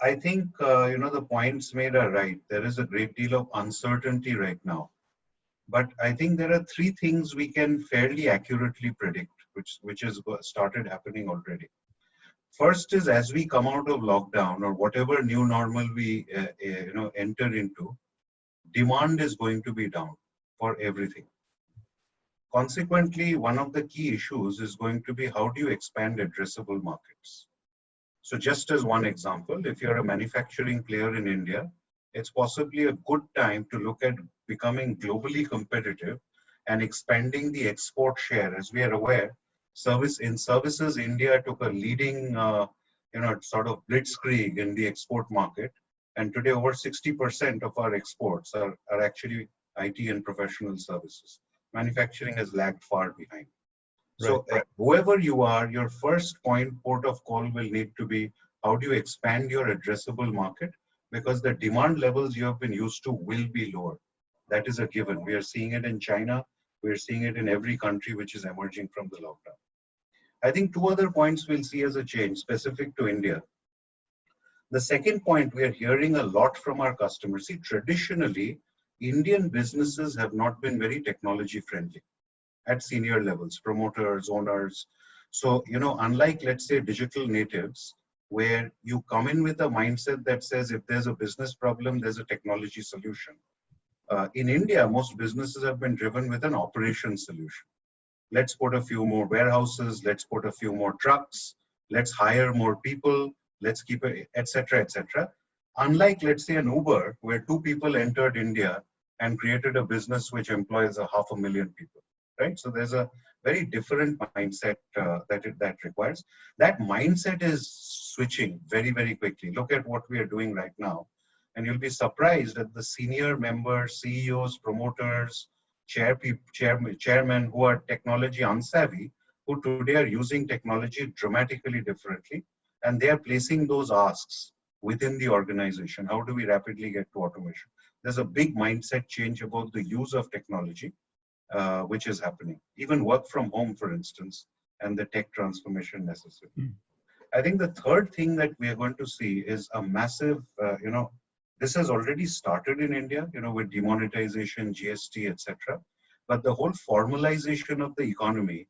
I think, the points made are right. There is a great deal of uncertainty right now. But I think there are three things we can fairly accurately predict, which has started happening already. First is, as we come out of lockdown or whatever new normal we enter into, demand is going to be down for everything. Consequently, one of the key issues is going to be how do you expand addressable markets? So just as one example, if you're a manufacturing player in India, it's possibly a good time to look at becoming globally competitive and expanding the export share. As we are aware, services, India took a leading, sort of blitzkrieg in the export market. And today over 60% of our exports are actually IT and professional services. Manufacturing has lagged far behind. So whoever you are, your first port of call will need to be, how do you expand your addressable market? Because the demand levels you have been used to will be lower. That is a given. We are seeing it in China. We are seeing it in every country which is emerging from the lockdown. I think two other points we'll see as a change specific to India. The second point, we are hearing a lot from our customers. See, traditionally, Indian businesses have not been very technology friendly at senior levels, promoters, owners. So, unlike, let's say, digital natives, where you come in with a mindset that says if there's a business problem, there's a technology solution. In India, most businesses have been driven with an operations solution. Let's put a few more warehouses, let's put a few more trucks, let's hire more people, let's keep it, etc., etc. Unlike, let's say, an Uber, where two people entered India and created a business which employs 500,000 people. Right? So there's a very different mindset that requires. That mindset is switching very, very quickly. Look at what we are doing right now. And you'll be surprised at the senior members, CEOs, promoters, chairmen who are technology unsavvy, who today are using technology dramatically differently. And they are placing those asks within the organization. How do we rapidly get to automation? There's a big mindset change about the use of technology. Which is happening. Even work from home, for instance, and the tech transformation necessary. I think the third thing that we are going to see is a massive, this has already started in India, with demonetization, GST, etc. But the whole formalization of the economy,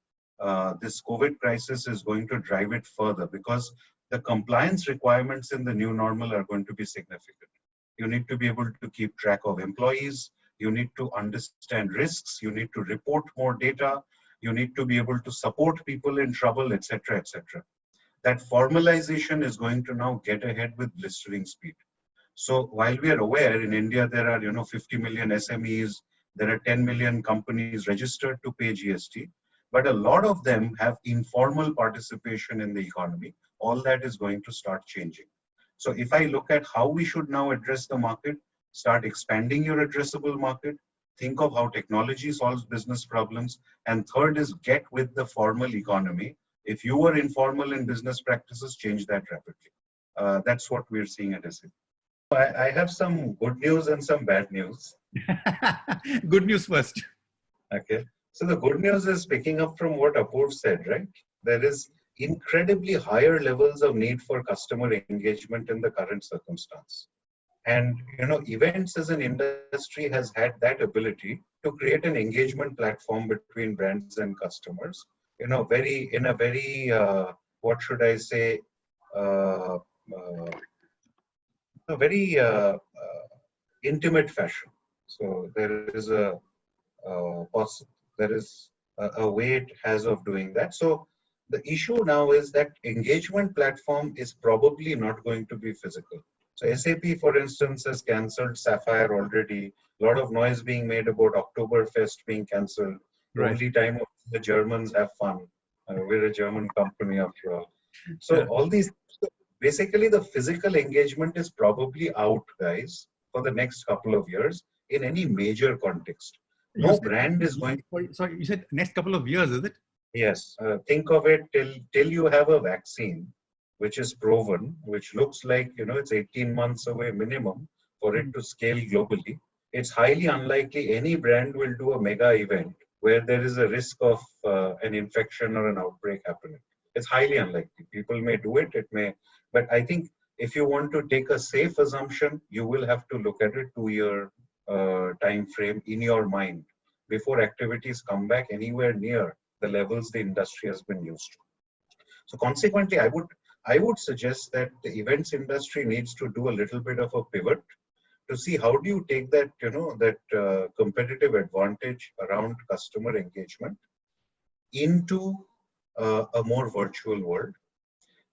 this COVID crisis is going to drive it further because the compliance requirements in the new normal are going to be significant. You need to be able to keep track of employees. You need to understand risks. You need to report more data. You need to be able to support people in trouble, etc., etc. That formalization is going to now get ahead with blistering speed. So while we are aware in India there are 50 million SMEs, there are 10 million companies registered to pay GST, but a lot of them have informal participation in the economy. All that is going to start changing. So if I look at how we should now address the market, start expanding your addressable market, think of how technology solves business problems, and third is get with the formal economy. If you were informal in business practices, change that rapidly. That's what we're seeing at SAP. I have some good news and some bad news. Good news first. Okay. So the good news is picking up from what Apoorv said, right? There is incredibly higher levels of need for customer engagement in the current circumstance. And, events as an industry has had that ability to create an engagement platform between brands and customers, in a very, what should I say, a very intimate fashion. So there is a way it has of doing that. So the issue now is that engagement platform is probably not going to be physical. So SAP, for instance, has cancelled Sapphire already. A lot of noise being made about Oktoberfest being cancelled. The only time the Germans have fun. We're a German company after all. So all these, basically the physical engagement is probably out, guys, for the next couple of years in any major context. No brand is going. Sorry, you said next couple of years, is it? Yes. Think of it till you have a vaccine, which is proven, which looks like, it's 18 months away minimum for it to scale globally. It's highly unlikely any brand will do a mega event where there is a risk of an infection or an outbreak happening. It's highly unlikely. People may do it, but I think If you want to take a safe assumption, you will have to look at a 2-year time frame in your mind before activities come back anywhere near the levels the industry has been used to. So consequently, I would suggest that the events industry needs to do a little bit of a pivot to see how do you take that, competitive advantage around customer engagement into a more virtual world.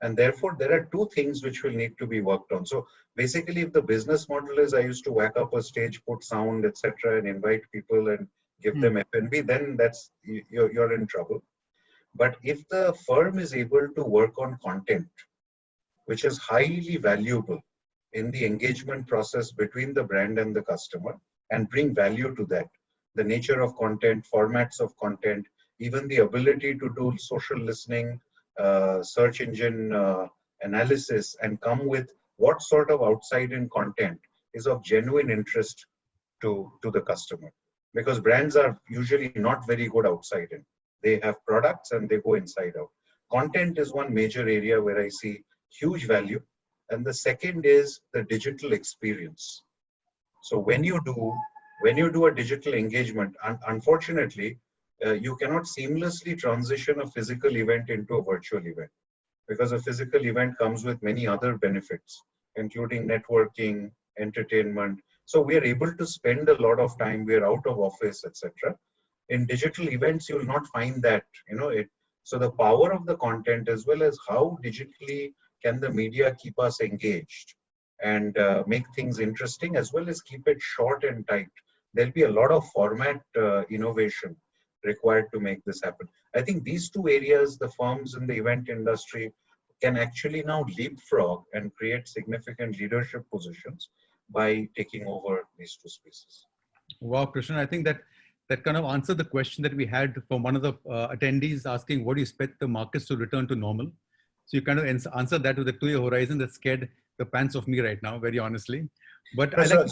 And therefore, there are two things which will need to be worked on. So basically, if the business model is I used to whack up a stage, put sound, etc., and invite people and give them F&B, then that's you're in trouble. But if the firm is able to work on content, which is highly valuable in the engagement process between the brand and the customer, and bring value to that, the nature of content, formats of content, even the ability to do social listening, search engine analysis, and come with what sort of outside-in content is of genuine interest to the customer. Because brands are usually not very good outside-in. They have products and they go inside out. Content is one major area where I see huge value. And the second is the digital experience. So when you do a digital engagement, unfortunately, you cannot seamlessly transition a physical event into a virtual event, because a physical event comes with many other benefits, including networking, entertainment. So we are able to spend a lot of time, we are out of office, etc. In digital events, you will not find that, so the power of the content, as well as how digitally can the media keep us engaged and make things interesting, as well as keep it short and tight. There'll be a lot of format innovation required to make this happen. I think these two areas, the firms in the event industry can actually now leapfrog and create significant leadership positions by taking over these two spaces. Wow, Krishnan, I think that kind of answered the question that we had from one of the attendees asking, what do you expect the markets to return to normal? So you kind of answered that with a 2-year horizon that scared the pants off me right now, very honestly. But so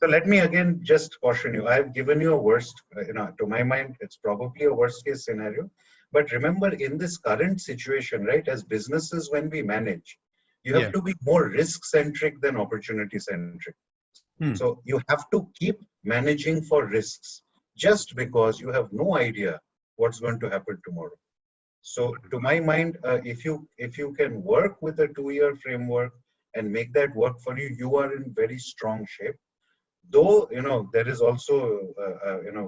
let me again just caution you. I've given you a worst, to my mind, it's probably a worst case scenario. But remember, in this current situation, right, as businesses, when we manage, you have to be more risk centric than opportunity centric. So you have to keep managing for risks, just because you have no idea what's going to happen tomorrow. So to my mind, if you can work with a 2-year framework and make that work for you, you are in very strong shape. Though, there is also,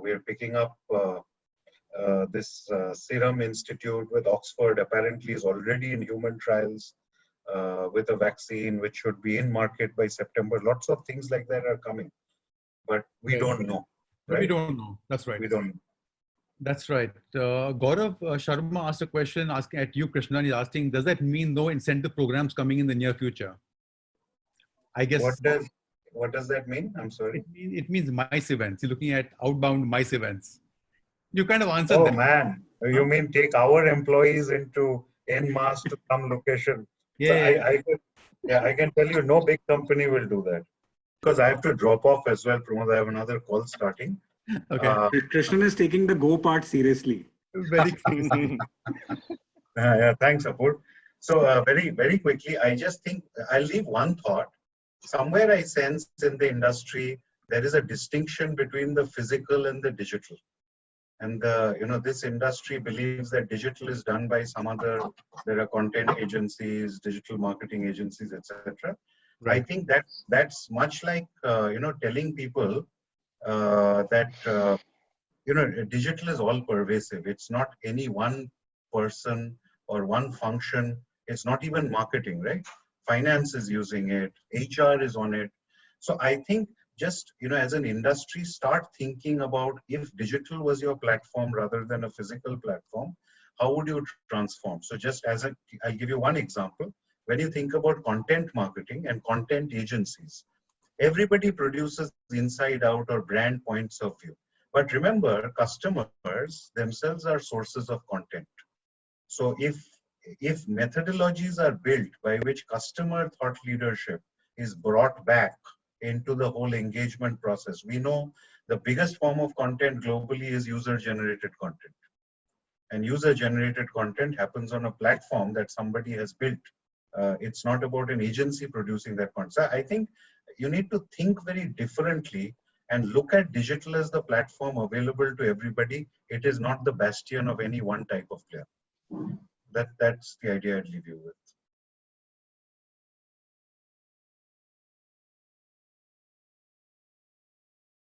we're picking up this Serum Institute with Oxford apparently is already in human trials with a vaccine which should be in market by September. Lots of things like that are coming, but we don't know. Right? We don't know. That's right. We don't know. That's right. Gaurav Sharma asked a question asking at you, Krishnan. He's asking, does that mean no incentive programs coming in the near future? I guess. What does that mean? I'm sorry. It means MICE events. You're looking at outbound MICE events. You kind of answered that. Oh man, you mean take our employees into en masse to some location? I can tell you, no big company will do that, because I have to drop off as well, Pramod. I have another call starting. Okay. Krishnan is taking the go part seriously. Very seriously. Thanks, Apur. So very, very quickly, I just think I'll leave one thought. Somewhere I sense in the industry, there is a distinction between the physical and the digital. And this industry believes that digital is done by some other, there are content agencies, digital marketing agencies, etc. Right. I think that's much like, telling people that, digital is all pervasive. It's not any one person or one function. It's not even marketing, right? Finance is using it. HR is on it. So I think just, as an industry, start thinking about, if digital was your platform rather than a physical platform, how would you transform? So just I'll give you one example. When you think about content marketing and content agencies, everybody produces inside out or brand points of view. But remember, customers themselves are sources of content. So if methodologies are built by which customer thought leadership is brought back into the whole engagement process, we know the biggest form of content globally is user-generated content. And user-generated content happens on a platform that somebody has built It's not about an agency producing that content. So I think you need to think very differently and look at digital as the platform available to everybody. It is not the bastion of any one type of player. That's the idea I'd leave you with.